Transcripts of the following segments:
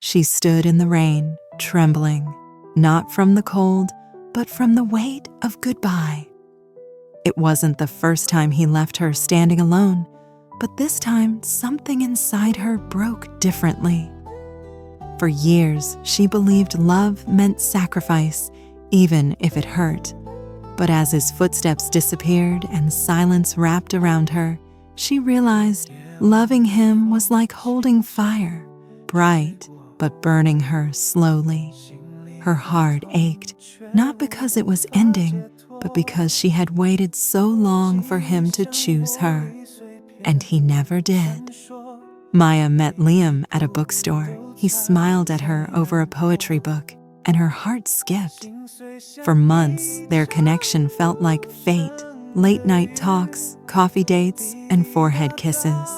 She stood in the rain, trembling, not from the cold, but from the weight of goodbye. It wasn't the first time he left her standing alone, but this time something inside her broke differently. For years, she believed love meant sacrifice, even if it hurt. But as his footsteps disappeared and silence wrapped around her, she realized loving him was like holding fire, bright but burning her slowly. Her heart ached, not because it was ending, but because she had waited so long for him to choose her. And he never did. Maya met Liam at a bookstore. He smiled at her over a poetry book, and her heart skipped. For months, their connection felt like fate, late-night talks, coffee dates, and forehead kisses.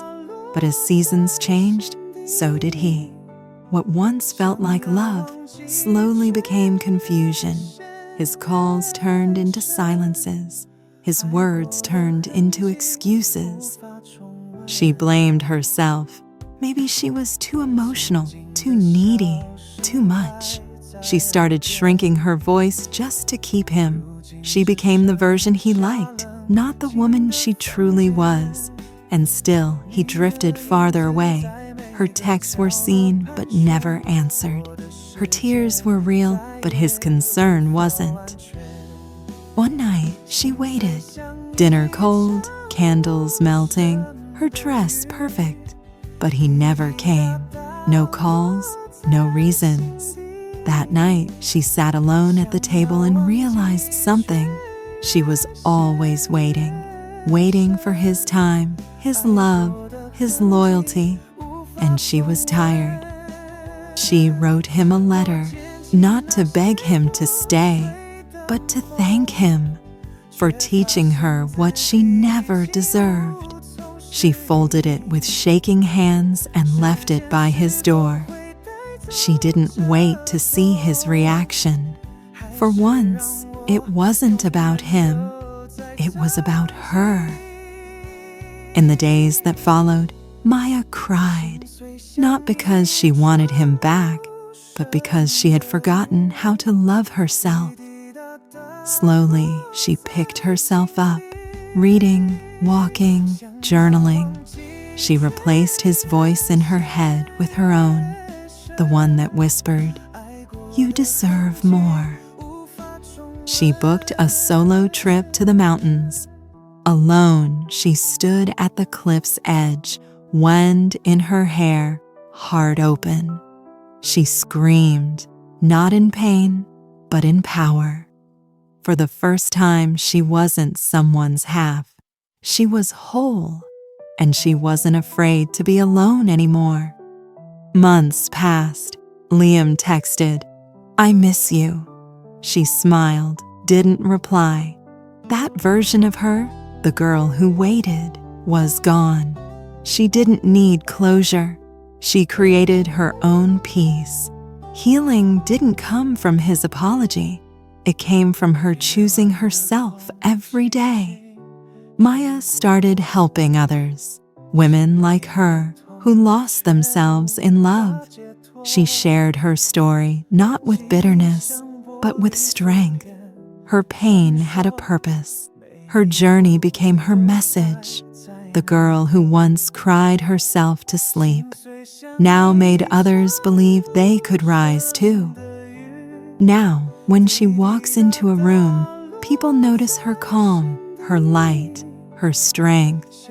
But as seasons changed, so did he. What once felt like love slowly became confusion. His calls turned into silences. His words turned into excuses. She blamed herself. Maybe she was too emotional, too needy, too much. She started shrinking her voice just to keep him. She became the version he liked, not the woman she truly was. And still, he drifted farther away. Her texts were seen but never answered. Her tears were real, but his concern wasn't. One night, she waited. Dinner cold, candles melting, her dress perfect. But he never came. No calls, no reasons. That night, she sat alone at the table and realized something. She was always waiting for his time, his love, his loyalty, and she was tired. She wrote him a letter, not to beg him to stay, but to thank him for teaching her what she never deserved. She folded it with shaking hands and left it by his door. She didn't wait to see his reaction. For once, it wasn't about him. It was about her. In the days that followed, Maya cried, not because she wanted him back, but because she had forgotten how to love herself. Slowly, she picked herself up, reading, walking, journaling. She replaced his voice in her head with her own, the one that whispered, "You deserve more." She booked a solo trip to the mountains. Alone, she stood at the cliff's edge, wind in her hair, heart open. She screamed, not in pain, but in power. For the first time, she wasn't someone's half. She was whole, and she wasn't afraid to be alone anymore. Months passed. Liam texted, "I miss you." She smiled, didn't reply. That version of her, the girl who waited, was gone. She didn't need closure. She created her own peace. Healing didn't come from his apology. It came from her choosing herself every day. Maya started helping others, women like her who lost themselves in love. She shared her story not with bitterness, but with strength. Her pain had a purpose. Her journey became her message. The girl who once cried herself to sleep now made others believe they could rise too. Now, when she walks into a room, people notice her calm, her light, her strength.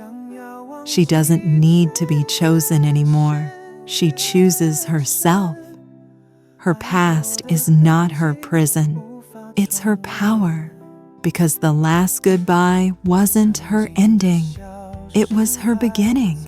She doesn't need to be chosen anymore. She chooses herself. Her past is not her prison. It's her power, because the last goodbye wasn't her ending. It was her beginning.